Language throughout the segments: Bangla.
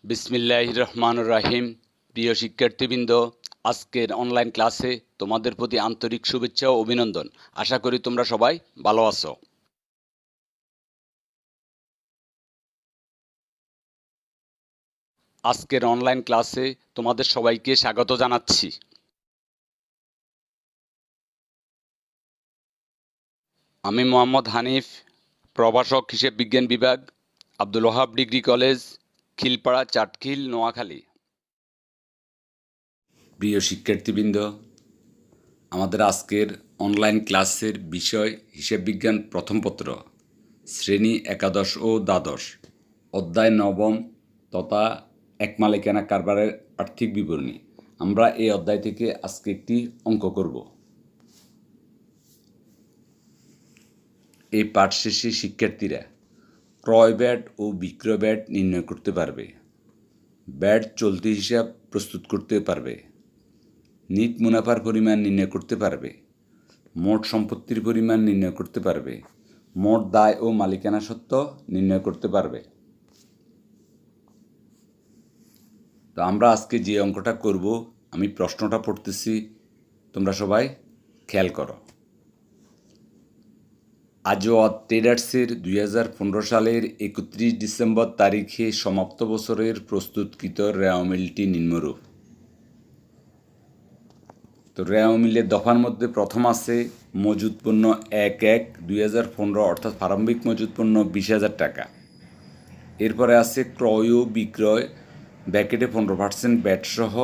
বিসমিল্লাহির রহমানির রহিম। প্রিয় শিক্ষার্থীবৃন্দ, আজকের অনলাইন ক্লাসে তোমাদের প্রতি আন্তরিক শুভেচ্ছা ও অভিনন্দন। আশা করি তোমরা সবাই ভালো আছো। আজকের অনলাইন ক্লাসে তোমাদের সবাইকে স্বাগত জানাচ্ছি। আমি মোহাম্মদ হানিফ, প্রভাষক হিসেব বিজ্ঞান বিভাগ, আব্দুল ওহাব ডিগ্রি কলেজ, খিলপাড়া, চাটখিল, নোয়াখালী। প্রিয় শিক্ষার্থীবৃন্দ, আমাদের আজকের অনলাইন ক্লাসের বিষয় হিসেব বিজ্ঞান প্রথম পত্র, শ্রেণী একাদশ ও দ্বাদশ, অধ্যায় নবম তথা এক মালিকানা কারবারের আর্থিক বিবরণী। আমরা এই অধ্যায় থেকে আজকে একটি অঙ্ক করব। এই পাঠ শেষে শিক্ষার্থীরা ক্রয় ব্যাট ও বিক্রয় ব্যাট নির্ণয় করতে পারবে, ব্যাট চলতি হিসাব প্রস্তুত করতে পারবে, নিট মুনাফার পরিমাণ নির্ণয় করতে পারবে, মোট সম্পত্তির পরিমাণ নির্ণয় করতে পারবে, মোট দায় ও মালিকানা সত্ত্ব নির্ণয় করতে পারবে। তো আমরা আজকে যে অঙ্কটা করব, আমি প্রশ্নটা পড়তেছি, তোমরা সবাই খেয়াল করো। আজওয়াত ট্রেডার্সের 2015 সালের 31 ডিসেম্বর তারিখে সমাপ্ত বছরের প্রস্তুতকৃত রেওয়া মিলটি নিম্নরূপ। তো রেওয়া মিলের দফার মধ্যে প্রথম আছে মজুদ পণ্য 1/1/2015, অর্থাৎ প্রারম্ভিক মজুদ পণ্য 20,000 টাকা। এরপরে আছে ক্রয় ও বিক্রয় ব্যাকেটে 15% ব্যাট সহ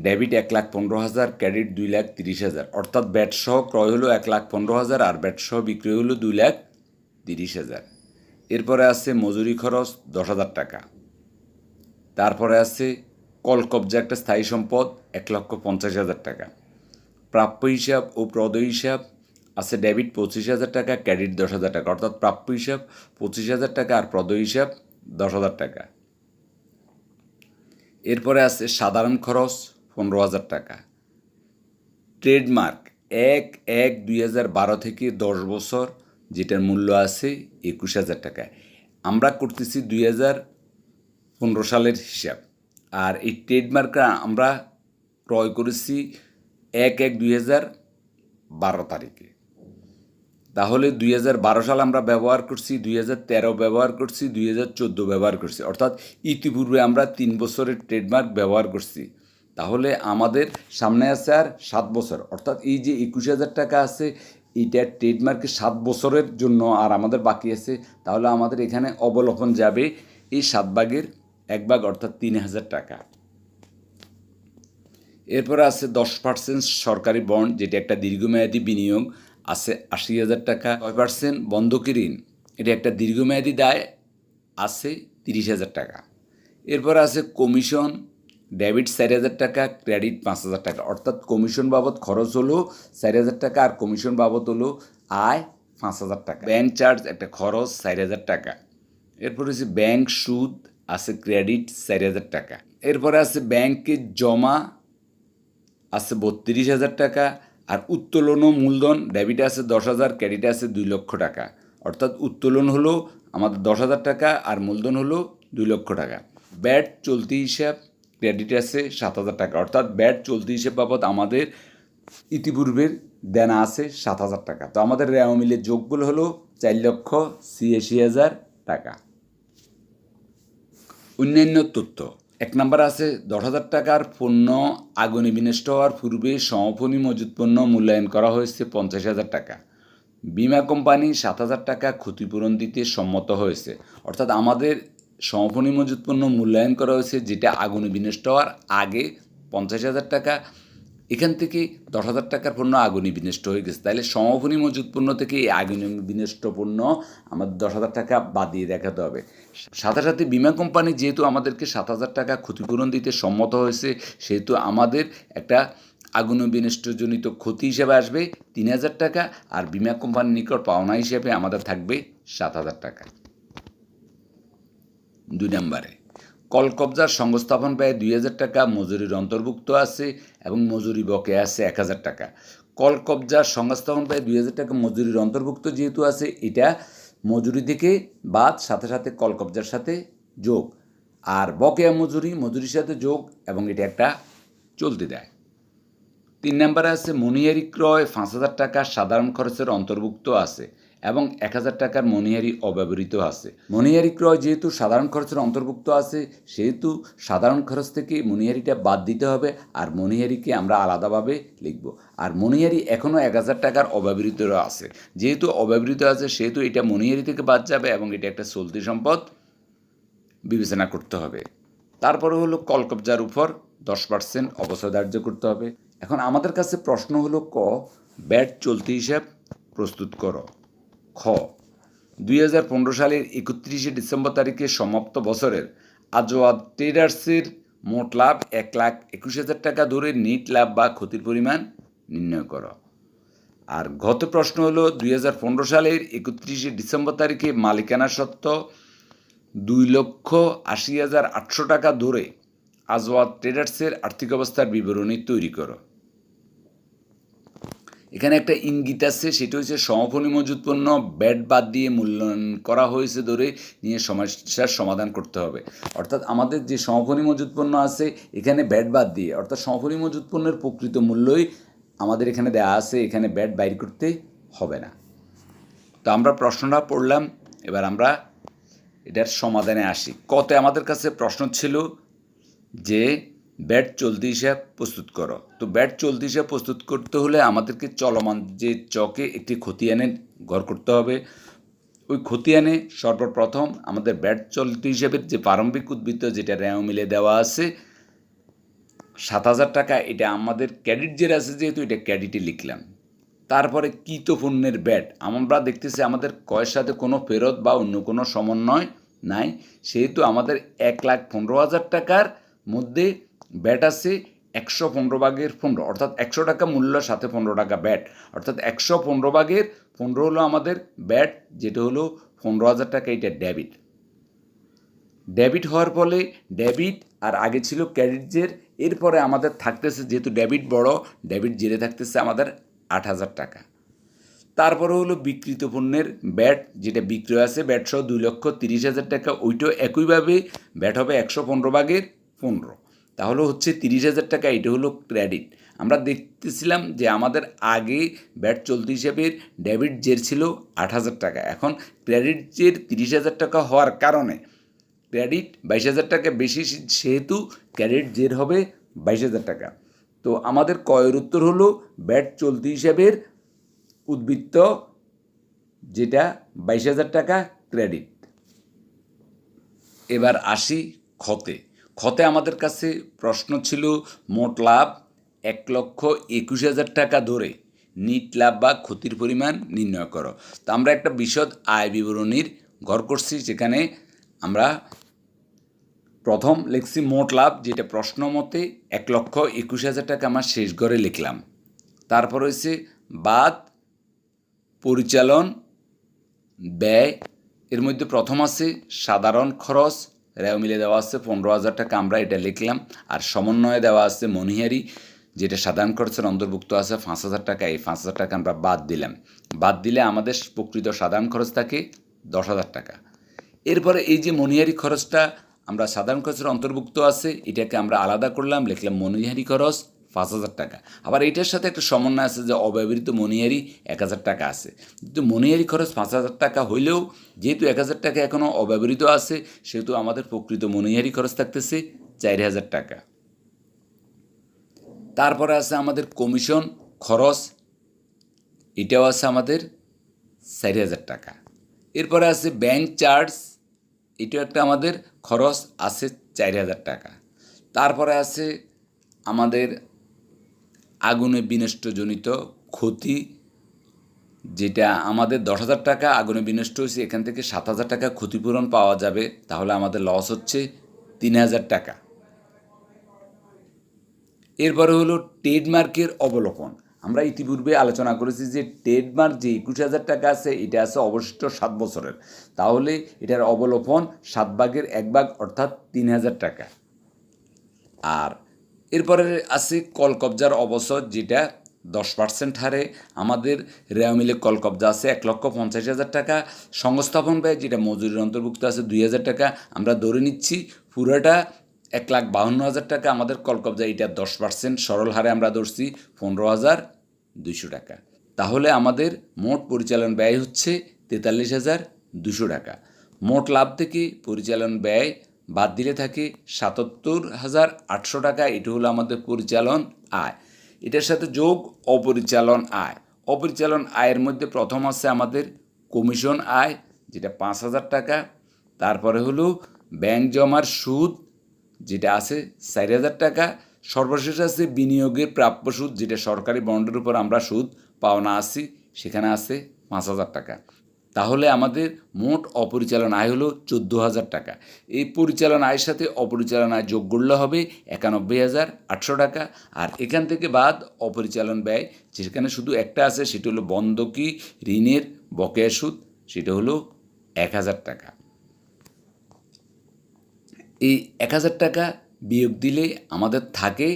ডেবিট 1,15,000, ক্রেডিট 2,30,000, অর্থাৎ ব্যাট সহ ক্রয় হলো 1,15,000 আর ব্যাট সহ বিক্রয় হলো 2,30,000। এরপরে আছে মজুরি খরচ 10,000 টাকা। তারপরে আছে কল কবজা একটা স্থায়ী সম্পদ 1,50,000 টাকা। প্রাপ্য হিসাব ও প্রদেয় হিসাব আছে ডেবিট 25,000 টাকা, ক্রেডিট 10,000 টাকা, অর্থাৎ প্রাপ্য হিসাব 25,000 টাকা আর প্রদেয় হিসাব 10,000 টাকা। এরপরে আছে সাধারণ খরচ 15,000 টাকা। ট্রেডমার্ক 1/1/2012 থেকে 10 বছর, যেটার মূল্য আছে 21,000 টাকা। আমরা করতেছি 2015 সালের হিসাব, আর এই ট্রেডমার্কটা আমরা ক্রয় করেছি 1/1/2012 তারিখে। তাহলে 2012 সাল আমরা ব্যবহার করছি, 2013 ব্যবহার করছি, 2014 ব্যবহার করছি, অর্থাৎ ইতিপূর্বে আমরা 3 বছরের ট্রেডমার্ক ব্যবহার করছি। তাহলে আমাদের সামনে আছে আর 7 বছর, অর্থাৎ এই যে 21,000 টাকা আছে, এইটা ট্রেডমার্কে 7 বছরের জন্য আর আমাদের বাকি আছে। তাহলে আমাদের এখানে অবলোকন যাবে এই 7 ভাগের 1 ভাগ, অর্থাৎ 3,000 টাকা। এরপরে আছে 10% সরকারি বন্ড, যেটা একটা দীর্ঘমেয়াদী বিনিয়োগ, আছে 80,000 টাকা। 6% বন্ধকি ঋণ, এটা একটা দীর্ঘমেয়াদী দায়, আছে 30,000 টাকা। এরপর আছে কমিশন, ডেবিট 4,000 টাকা, ক্রেডিট 5,000 টাকা, অর্থাৎ কমিশন বাবদ খরচ হলো 4,000 টাকা আর কমিশন বাবদ হলো আয় 5,000 টাকা। ব্যাংক চার্জ একটা খরচ 4,000 টাকা। এরপর হচ্ছে ব্যাংক সুদ, আছে ক্রেডিট 4,000 টাকা। এরপরে আছে ব্যাংকে জমা, আছে 32,000 টাকা, আর উত্তোলন ও মূলধন ডেবিট আছে 10,000, ক্রেডিট আছে 2 লক্ষ টাকা, অর্থাৎ উত্তোলন হলো আমাদের 10,000 টাকা আর মূলধন হলো 2 লক্ষ টাকা। ব্যাট চলতি হিসাব, ক্রেডিট আছে 7,000 টাকা, অর্থাৎ ব্যাট চলতি হিসাব বাবদ আমাদের ইতিপূর্বের দেনা আছে 7,000 টাকা। তো আমাদের রেওয়া মিলের যোগগুলো হলো 4,86,000 টাকা। অন্যান্য তথ্য, 1 নম্বর আছে 10,000 টাকার পণ্য আগুনে বিনষ্ট হওয়ার পূর্বে সমাপনী মজুত পণ্য মূল্যায়ন করা হয়েছে 50,000 টাকা। বিমা কোম্পানি 7,000 টাকা ক্ষতিপূরণ দিতে সম্মত হয়েছে, অর্থাৎ আমাদের সমাপনী মজুত পণ্য মূল্যায়ন করা হয়েছে যেটা আগুনে বিনষ্ট হওয়ার আগে 50,000 টাকা। এখান থেকে 10,000 টাকার পণ্য আগুনে বিনষ্ট হয়ে গেছে, তাহলে সমাপনী মজুত পণ্য থেকে এই আগুনে বিনষ্ট পণ্য আমাদের 10,000 টাকা বাদ দিয়ে দেখাতে হবে। সাথে সাথে বিমা কোম্পানি যেহেতু আমাদেরকে 7,000 টাকা ক্ষতিপূরণ দিতে সম্মত হয়েছে, সেহেতু আমাদের একটা আগুনে বিনষ্টজনিত ক্ষতি হিসেবে আসবে 3,000 টাকা, আর বিমা কোম্পানির নিকট পাওনা হিসেবে আমাদের থাকবে 7,000 টাকা। 2 নম্বরে কল কবজার সংস্থাপন ব্যয় 2,000 টাকা মজুরির অন্তর্ভুক্ত আছে এবং মজুরি বকেয়া আছে 1,000 টাকা। কল কবজার সংস্থাপন ব্যয় 2,000 টাকা মজুরির অন্তর্ভুক্ত যেহেতু আছে, এটা মজুরি থেকে বাদ, সাথে সাথে কল কবজার সাথে যোগ। আর বকেয়া মজুরির সাথে যোগ, এবং এটা একটা চলতি দেয়। 3 নম্বরে আছে মনিহারি ক্রয় 5,000 টাকা সাধারণ খরচের অন্তর্ভুক্ত আছে এবং 1,000 টাকার মনিহারি অব্যবহৃত আছে। মনিহারি ক্রয় যেহেতু সাধারণ খরচের অন্তর্ভুক্ত আছে, সেহেতু সাধারণ খরচ থেকে মনিহারিটা বাদ দিতে হবে, আর মনিহারিকে আমরা আলাদাভাবে লিখব। আর মনিহারি এখনও 1,000 টাকার অব্যবহৃত আছে, যেহেতু অব্যবহৃত আছে সেহেতু এটা মনিহারি থেকে বাদ যাবে এবং এটা একটা চলতি সম্পদ বিবেচনা করতে হবে। তারপরে হলো কলকবজার উপর 10% অবচয় ধার্য করতে হবে। এখন আমাদের কাছে প্রশ্ন হলো ক, ব্যাট চলতি হিসাব প্রস্তুত করো। খ, 2015 সালের 31শে ডিসেম্বর তারিখে সমাপ্ত বছরের আজওয়াদ ট্রেডার্সের মোট লাভ 1,21,000 টাকা ধরে নিট লাভ বা ক্ষতির পরিমাণ নির্ণয় করো। আর গত প্রশ্ন হলো 2015 সালের 31শে ডিসেম্বর তারিখে মালিকানা সত্ত্ব 2,80,800 টাকা ধরে আজওয়াদ ট্রেডার্সের আর্থিক অবস্থার বিবরণী তৈরি করো। এখানে একটা ইঙ্গিত আছে, সেটা হচ্ছে সমাপনী মজুত পণ্য ব্যাট বাদ দিয়ে মূল্যায়ন করা হয়েছে ধরে নিয়ে সমস্যার সমাধান করতে হবে। অর্থাৎ আমাদের যে সমাপনী মজুত পণ্য আছে এখানে ব্যাট বাদ দিয়ে, অর্থাৎ সমাপনী মজুত পণ্যের প্রকৃত মূল্যই আমাদের এখানে দেওয়া আছে, এখানে ব্যাট বাইর করতে হবে না। তো আমরা প্রশ্নটা পড়লাম, এবার আমরা এটার সমাধানে আসি। কতে আমাদের কাছে প্রশ্ন ছিল যে ব্যাট চলতি হিসাব প্রস্তুত করো। তো ব্যাট চলতি হিসাব প্রস্তুত করতে হলে আমাদেরকে চলমান যে চকে একটি খতিয়ানের ঘর করতে হবে। ওই খতিয়ানে সর্বপ্রথম আমাদের ব্যাট চলতি হিসাবের যে প্রারম্ভিক উদ্বৃত্ত, যেটা রেও মিলে দেওয়া আছে 7,000 টাকা, এটা আমাদের ক্রেডিট যে আছে, যেহেতু এটা ক্রেডিটে লিখলাম। তারপরে কৃত পণ্যের ব্যাট আমরা দেখতেছি আমাদের ক্রয়ের সাথে কোনো ফেরত বা অন্য কোনো সমন্বয় নাই, সেহেতু আমাদের 1,15,000 টাকার মধ্যে ব্যাট আছে 115/15, অর্থাৎ 100 টাকা মূল্য সাথে 15 টাকা ব্যাট, অর্থাৎ 115/15 হলো আমাদের ব্যাট, যেটা হলো 15,000 টাকা। এটা ডেবিট হওয়ার ফলে ডেবিট আর আগে ছিল ক্রেডিট জের, এরপরে আমাদের থাকতেছে, যেহেতু ডেবিট বড়, ডেবিট জেরে থাকতেছে আমাদের 8,000 টাকা। তারপরে হলো বিক্রিত পণ্যের ব্যাট, যেটা বিক্রয় আছে ব্যাট সহ 2,30,000 টাকা, ওইটাও একইভাবে ব্যাট হবে 115/15, তাহলে হচ্ছে 30,000 টাকা। এটা হলো ক্রেডিট। আমরা দেখতেছিলাম যে আমাদের আগে ব্যাট চলতি হিসাবে ডেবিট জের ছিল 8,000 টাকা, এখন ক্রেডিট জের 30,000 টাকা হওয়ার কারণে ক্রেডিট 22,000 টাকা বেশি, সেহেতু ক্রেডিট জের হবে 22,000 টাকা। তো আমাদের কয়ের উত্তর হলো ব্যাট চলতি হিসাবের উদ্বৃত্ত, যেটা 22,000 টাকা ক্রেডিট। এবার আসি খতে আমাদের কাছে প্রশ্ন ছিল মোট লাভ 1,21,000 টাকা ধরে নিট লাভ বা ক্ষতির পরিমাণ নির্ণয় করো। তো আমরা একটা বিশদ আয় বিবরণীর ঘর করছি, যেখানে আমরা প্রথম লিখছি মোট লাভ, যেটা প্রশ্ন মতে 1,21,000 টাকা আমার শেষ ঘরে লিখলাম। তারপর হয়েছে বাদ পরিচালন ব্যয়, এর মধ্যে প্রথম আছে সাধারণ খরচ, রেও মিলে দেওয়া আছে 15,000 টাকা, আমরা এটা লিখলাম। আর সমন্বয়ে দেওয়া আছে মনিহারি, যেটা সাধারণ খরচের অন্তর্ভুক্ত আছে 5,000 টাকা, এই 5,000 টাকা আমরা বাদ দিলাম। বাদ দিলে আমাদের প্রকৃত সাধারণ খরচ থাকে 10,000 টাকা। এরপরে এই যে মনিহারি খরচটা আমরা সাধারণ খরচের অন্তর্ভুক্ত আছে, এটাকে আমরা আলাদা করলাম, লিখলাম মনিহারি খরচ 5,000 টাকা। আবার এটার সাথে একটা সমন্বয় আছে যে অব্যবহৃত মনিহারি 1,000 টাকা আছে। কিন্তু মনিহারি খরচ 5,000 টাকা হইলেও যেহেতু 1,000 টাকা এখনও অব্যবহৃত আছে, সেহেতু আমাদের প্রকৃত মনিহারি খরচ থাকতেছে 4,000 টাকা। তারপরে আছে আমাদের কমিশন খরচ, এটাও আছে আমাদের 4,000 টাকা। এরপরে আছে ব্যাংক চার্জ, এটাও একটা আমাদের খরচ আছে 4,000 টাকা। তারপরে আছে আমাদের আগুনে বিনষ্টজনিত ক্ষতি, যেটা আমাদের 10,000 টাকা আগুনে বিনষ্ট হয়েছে, এখান থেকে 7,000 টাকা ক্ষতিপূরণ পাওয়া যাবে, তাহলে আমাদের লস হচ্ছে 3,000 টাকা। এরপরে হলো ট্রেডমার্কের অবলোকন। আমরা ইতিপূর্বে আলোচনা করেছি যে ট্রেডমার্ক যে 21,000 টাকা আছে, এটা আছে অবশিষ্ট 7 বছরের, তাহলে এটার অবলোপন 7/1 অর্থাৎ 3,000 টাকা। আর এরপরে আছে কলকবজার অবসর, যেটা 10% হারে আমাদের রেওয়া মিলে কল কবজা আছে 1,50,000 টাকা, সংস্থাপন ব্যয় যেটা মজুরির অন্তর্ভুক্ত আছে 2,000 টাকা, আমরা ধরে নিচ্ছি পুরোটা 1,52,000 টাকা আমাদের কল কবজা, এটা 10% সরল হারে আমরা ধরছি 15,200 টাকা। তাহলে আমাদের মোট পরিচালন ব্যয় হচ্ছে 43,200 টাকা। মোট লাভ থেকে পরিচালন ব্যয় বাদ দিলে থাকে 77,800 টাকা। এটা হলো আমাদের পরিচালন আয়। এটার সাথে যোগ অপরিচালন আয়। অপরিচালন আয়ের মধ্যে প্রথম আছে আমাদের কমিশন আয় যেটা 5,000 টাকা, তারপরে হলো ব্যাংক জমার সুদ যেটা আছে 4,000 টাকা, সর্বশেষ আছে বিনিয়োগের প্রাপ্য সুদ যেটা সরকারি বন্ডের উপর আমরা সুদ পাওনা আছি, সেখানে আছে 5,000 টাকা। তাহলে আমাদের মোট অপরিচালন আয় হলো 14,000 টাকা। এই পরিচালন আয়ের সাথে অপরিচালন আয় যোগ করলে হবে 91,800 টাকা। আর এখান থেকে বাদ অপরিচালন ব্যয় যেখানে শুধু একটা আছে, সেটা হলো বন্ধকি ঋণের বকেয়া সুদ, সেটা হলো 1,000 টাকা। এই 1,000 টাকা বিয়োগ দিলে আমাদের থাকে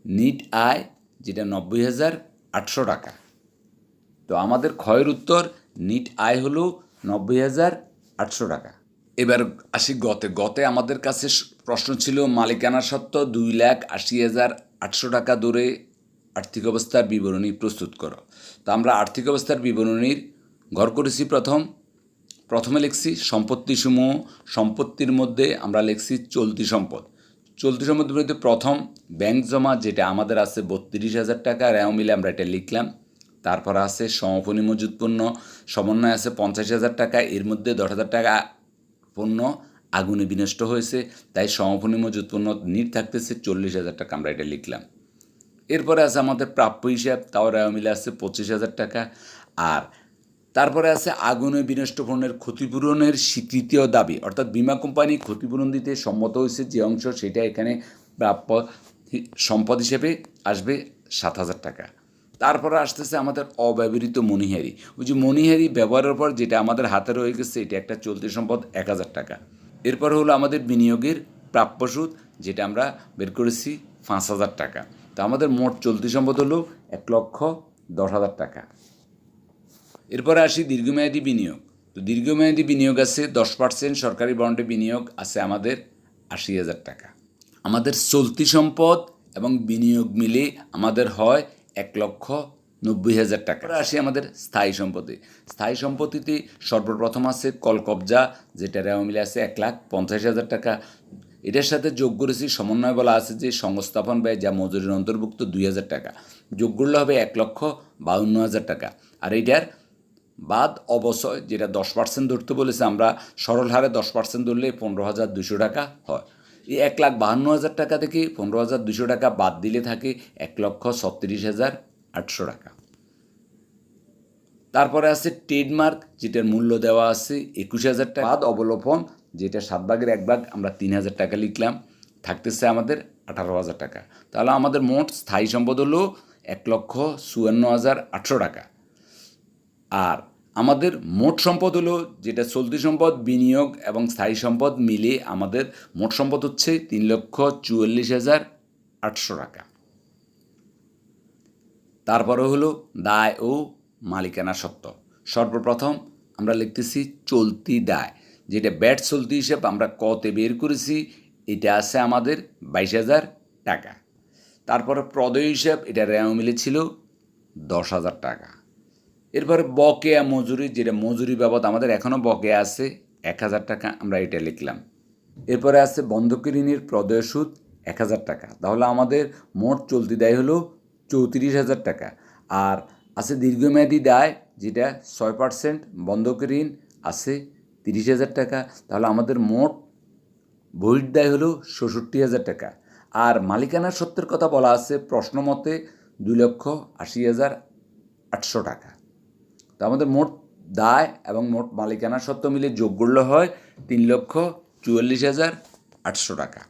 নিট আয় যেটা 90,800 টাকা। তো আমাদের ক্ষয়ের উত্তর নিট আয় হলো 90,800 টাকা। এবার আসি গতে আমাদের কাছে প্রশ্ন ছিল মালিকানা সত্ত্ব 2,80,800 টাকা দরে আর্থিক অবস্থার বিবরণী প্রস্তুত করো। তো আমরা আর্থিক অবস্থার বিবরণীর ঘর করেছি প্রথমে লিখছি সম্পত্তিসমূহ। সম্পত্তির মধ্যে আমরা লিখছি চলতি সম্পদ। চলতি সম্পদের মধ্যে প্রথম ব্যাংক জমা যেটা আমাদের আছে 32,000 টাকা, রেও মিলে আমরা এটা লিখলাম। তারপর আছে সমাপনী মজুত পণ্য সমন্বয় আছে 50,000 টাকা, এর মধ্যে 10,000 টাকা পণ্য আগুনে বিনষ্ট হয়েছে, তাই সমাপনী মজুত পণ্য নিট থাকতেছে 40,000 টাকা, আমরা এটা লিখলাম। এরপরে আছে আমাদের প্রাপ্য হিসাব, তাও রেওয়া মিলে আছে 25,000 টাকা। আর তারপরে আছে আগুনে বিনষ্ট পণ্যের ক্ষতিপূরণের স্বীকৃতি ও দাবি, অর্থাৎ বিমা কোম্পানি ক্ষতিপূরণ দিতে সম্মত হয়েছে যে অংশ, সেটা এখানে প্রাপ্য সম্পদ হিসেবে আসবে 7,000 টাকা। তারপরে আসতেছে আমাদের অব্যবহৃত মণিহারি। ওই যে মণিহারি ব্যবহারের পর যেটা আমাদের হাতে রয়ে গেছে, এটা একটা চলতি সম্পদ 1,000 টাকা। এরপর হলো আমাদের বিনিয়োগের প্রাপ্য সুদ যেটা আমরা বের করেছি 5,000 টাকা। তো আমাদের মোট চলতি সম্পদ হলো 1,10,000 টাকা। এরপরে আসি দীর্ঘমেয়াদী বিনিয়োগ। তো দীর্ঘমেয়াদী বিনিয়োগ আছে 10% সরকারি বন্ডে বিনিয়োগ আছে আমাদের 80,000 টাকা। আমাদের চলতি সম্পদ এবং বিনিয়োগ মিলে আমাদের হয় 1,90,000 টাকা। আসি আমাদের স্থায়ী সম্পত্তি। স্থায়ী সম্পত্তিতে সর্বপ্রথম আছে কল কবজা যেটা রেওয়া মিলে আছে 1,50,000 টাকা। এটার সাথে যোগ করেছি সমন্বয় বলা আছে যে সংস্থাপন ব্যয় যা মজুরির অন্তর্ভুক্ত 2,000 টাকা, যোগ করলে হবে 1,52,000 টাকা। আর এইটার বাদ অবশ্যই যেটা 10% ধরতে বলেছে, আমরা সরল হারে 10% ধরলে 15,200 টাকা হয়। এই 1,52,000 টাকা থেকে 15,200 টাকা বাদ দিলে থাকে 1,36,800 টাকা। তারপরে আছে ট্রেডমার্ক যেটার মূল্য দেওয়া আছে 21,000 টাকা। বাদ অবলোপন যেটা 7 ভাগের 1 ভাগ, আমরা 3,000 টাকা লিখলাম, থাকতেছে আমাদের 18,000 টাকা। তাহলে আমাদের মোট স্থায়ী সম্পদ হলো 1,54,800 টাকা। আর আমাদের মোট সম্পদ হলো যেটা চলতি সম্পদ, বিনিয়োগ এবং স্থায়ী সম্পদ মিলে আমাদের মোট সম্পদ হচ্ছে 3,44,800 টাকা। তারপরে হলো দায় ও মালিকানা সত্ত্ব। সর্বপ্রথম আমরা লিখতেছি চলতি দায়, যেটা ব্যাট চলতি হিসেব আমরা কতে বের করেছি, এটা আছে আমাদের 22,000 টাকা। তারপরে প্রদেয় হিসাব, এটা রেওয়া মিলে ছিল 10,000 টাকা। এরপরে বকেয়া মজুরি, যেটা মজুরি বাবদ আমাদের এখনও বকেয়া আছে 1,000 টাকা, আমরা এটা লিখলাম। এরপরে আছে বন্ধকি ঋণের প্রদেয় সুদ 1,000 টাকা। তাহলে আমাদের মোট চলতি দায় হলো 34,000 টাকা। আর আছে দীর্ঘমেয়াদী দায় যেটা 6% বন্ধকি ঋণ আছে 30,000 টাকা। তাহলে আমাদের মোট বহির্দায় হলো 66,000 টাকা। আর মালিকানা সত্ত্বের কথা বলা আছে প্রশ্ন মতে 2,80,800 টাকা। তো আমাদের মোট দায় এবং মোট মালিকানা সত্ত্ব মিলে যোগ করলে হয় 3,44,800 টাকা।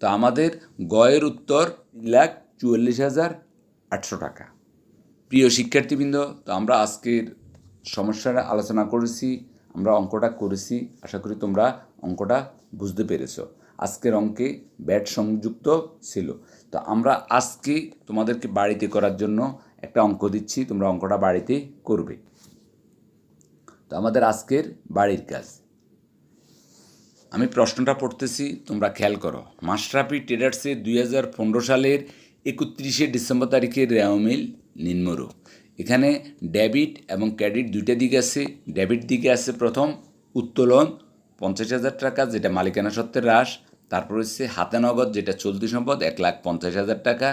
তো আমাদের গয়ের উত্তর 3,44,800 টাকা। প্রিয় শিক্ষার্থীবৃন্দ, তো আমরা আজকের সমস্যাটা আলোচনা করেছি, আমরা অঙ্কটা করেছি, আশা করি তোমরা অঙ্কটা বুঝতে পেরেছো। আজকের অঙ্কে ব্যাট সংযুক্ত ছিল। তো আমরা আজকে তোমাদেরকে বাড়িতে করার জন্য একটা অঙ্ক দিচ্ছি, তোমরা অঙ্কটা বাড়িতে করবে। তো আমাদের আজকের বাড়ির কাজ, আমি প্রশ্নটা পড়তেছি, তোমরা খেয়াল করো। মাশরাফি ট্রেডার্সে 2015 সালের 31শে ডিসেম্বর তারিখের রেওয়া মিল নিম্নরূপ। এখানে ডেবিট এবং ক্রেডিট দুইটা দিক আছে। ডেবিট দিকে আছে প্রথম উত্তোলন 50,000 টাকা, যেটা মালিকানা সত্ত্বের হ্রাস। তারপর হচ্ছে হাতে নগদ, যেটা চলতি সম্পদ 1,50,000 টাকা।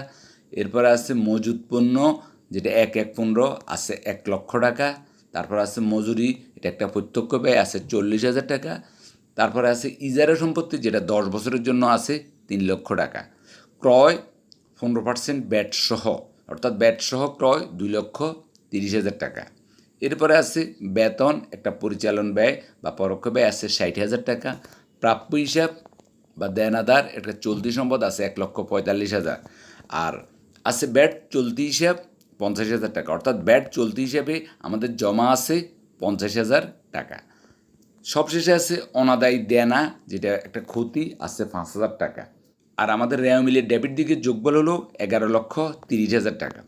এরপরে আছে মজুদ পণ্য, যেটা 1/15 আছে 1 লক্ষ টাকা। তারপর আছে মজুরি, এটা একটা প্রত্যক্ষ ব্যয়, আছে 40,000 টাকা। তারপরে আছে ইজারা সম্পত্তি, যেটা 10 বছরের জন্য আছে 3 লক্ষ টাকা। ক্রয় 15% ব্যাট সহ, অর্থাৎ ব্যাট সহ ক্রয় 2,30,000 টাকা। এরপরে আছে বেতন, একটা পরিচালন ব্যয় বা পরোক্ষ ব্যয় আছে 60,000 টাকা। প্রাপ্য হিসাব বা দেনাদার, একটা চলতি সম্পদ আছে 1,45,000। আর আছে ব্যাট চলতি হিসাব 50,000 টাকা, অর্থাৎ ব্যাট চলতি হিসাবে আমাদের জমা আছে 50,000 টাকা। সবশেষে আছে অনাদায়ী দেনা, যেটা একটা ক্ষতি, আছে 5,000 টাকা। আর আমাদের রেওয়া মিলের ডেবিট দিকে যোগবল হলো 11,30,000 টাকা।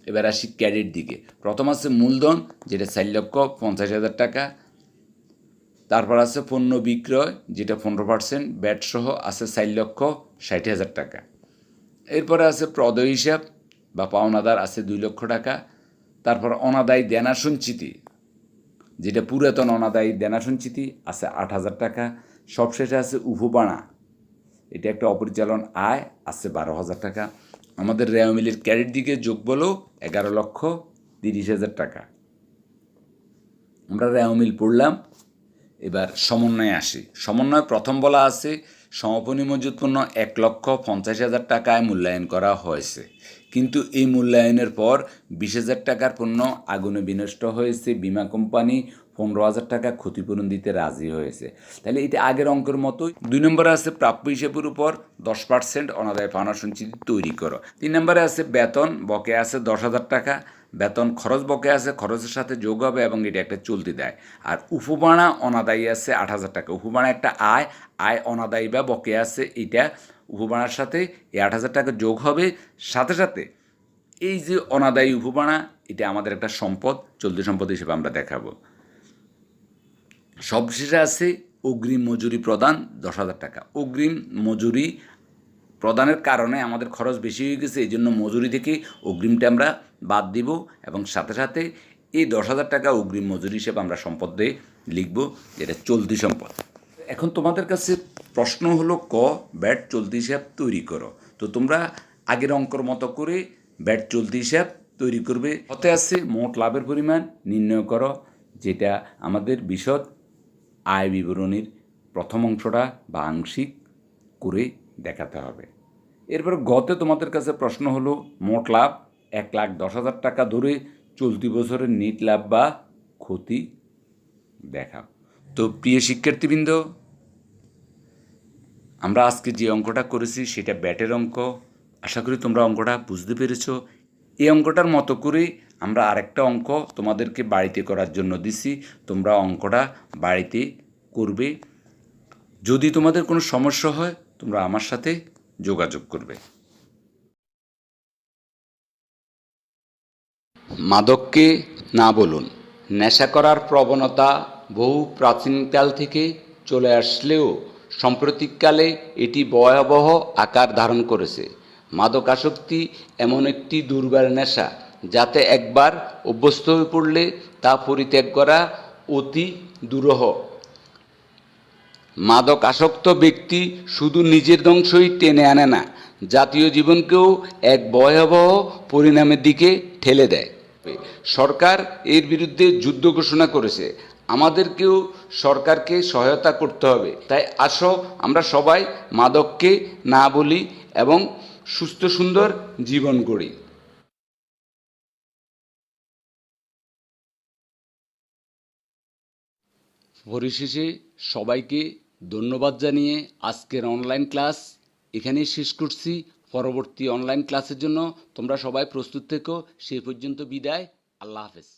এবার আসি ক্রেডিট দিকে। প্রথম আছে মূলধন, যেটা 4,50,000 টাকা। তারপর আছে পণ্য বিক্রয়, যেটা 15% ব্যাট সহ আছে 4,60,000 টাকা। এরপরে আছে প্রদেয় হিসাব বা পাওনাদার, আছে 2 লক্ষ টাকা। তারপর অনাদায়ী দেনা সঞ্চিতি, যেটা পুরাতন অনাদায়ী দেনা সঞ্চিতি, আছে 8,000 টাকা। সবশেষে আছে উপবানা, এটা একটা অপরিচালন আয়, আছে 12,000 টাকা। আমাদের রেওয়া মিলের ক্রেডিট দিকে যোগবল 11,30,000 টাকা। আমরা রেওয়া মিল পড়লাম। এবার সমন্বয়ে আসি। সমন্বয় প্রথম বলা আছে সমাপনী মজুদ পণ্য 1,50,000 টাকায় মূল্যায়ন করা হয়েছে, কিন্তু এই মূল্যায়নের পর 20,000 টাকার পণ্য আগুনে বিনষ্ট হয়েছে। বিমা কোম্পানি 15,000 টাকা ক্ষতিপূরণ দিতে রাজি হয়েছে। তাহলে এটা আগের অঙ্কের মতোই। 2 নম্বরে আছে প্রাপ্য হিসেবের উপর 10% অনাদায় পাওনা সঞ্চিতি তৈরি করো। 3 নম্বরে আছে বেতন বকেয়া আছে 10,000 টাকা। বেতন খরচ বকেয়া আছে, খরচের সাথে যোগ হবে এবং এটা একটা চলতি দেয়। আর উপবানা অনাদায়ী আছে 8,000 টাকা। উপবানা একটা আয়, আয় অনাদায়ী বা বকেয়া আছে, এইটা উপবানার সাথে এই 8,000 টাকা যোগ হবে। সাথে সাথে এই যে অনাদায়ী উপবানা, এটা আমাদের একটা সম্পদ, চলতি সম্পদ হিসেবে আমরা দেখাবো। সবশেষে আছে অগ্রিম মজুরি প্রদান 10,000 টাকা। অগ্রিম মজুরি প্রদানের কারণে আমাদের খরচ বেশি হয়ে গেছে, এই জন্য মজুরি থেকে অগ্রিমটা আমরা বাদ দিব এবং সাথে সাথে এই 10,000 টাকা অগ্রিম মজুরি হিসেবে আমরা সম্পদে লিখব, যেটা চলতি সম্পদ। এখন তোমাদের কাছে প্রশ্ন হলো ব্যাট চলতি হিসাব তৈরি করো। তো তোমরা আগের অঙ্কর মতো করে ব্যাট চলতি হিসাব তৈরি করবে। হতে আছে মোট লাভের পরিমাণ নির্ণয় করো, যেটা আমাদের বিশদ আয় বিবরণীর প্রথম অংশটা বা আংশিক করে দেখাতে হবে। এরপর গতে তোমাদের কাছে প্রশ্ন হলো মোট লাভ 1,10,000 টাকা ধরে চলতি বছরের নেট লাভ বা ক্ষতি দেখাও। তো প্রিয় শিক্ষার্থীবৃন্দ, আমরা আজকে যে অঙ্কটা করেছি সেটা ব্যাটের অঙ্ক। আশা করি তোমরা অঙ্কটা বুঝতে পেরেছো। এই অঙ্কটার মতো করে আমরা আরেকটা অঙ্ক তোমাদেরকে বাড়িতে করার জন্য দিছি, তোমরা অঙ্কটা বাড়িতে করবে। যদি তোমাদের কোনো সমস্যা হয় তোমরা আমার সাথে যোগাযোগ করবে। মাদককে না বলুন। নেশা করার প্রবণতা বহু প্রাচীনকাল থেকে চলে আসলেও সাম্প্রতিককালে এটি ভয়াবহ আকার ধারণ করেছে। মাদকাসক্তি এমন একটি দুর্বার নেশা, যাতে একবার অভ্যস্ত হয়ে পড়লে তা পরিত্যাগ করা অতি দুরূহ। মাদক আসক্ত ব্যক্তি শুধু নিজের ধ্বংসই টেনে আনে না, জাতীয় জীবনকেও এক ভয়াবহ পরিণামের দিকে ঠেলে দেয়। সরকার এর বিরুদ্ধে যুদ্ধ ঘোষণা করেছে, আমাদেরকেও সরকারকে সহায়তা করতে হবে। তাই আসো আমরা সবাই মাদককে না বলি এবং সুস্থ সুন্দর জীবন গড়ি। পরিশেষে সবাইকে ধন্যবাদ জানিয়ে আজকের অনলাইন ক্লাস এখানেই শেষ করছি। পরবর্তী অনলাইন ক্লাসের জন্য তোমরা সবাই প্রস্তুত থেকো। সেই পর্যন্ত বিদায়। আল্লাহ হাফেজ।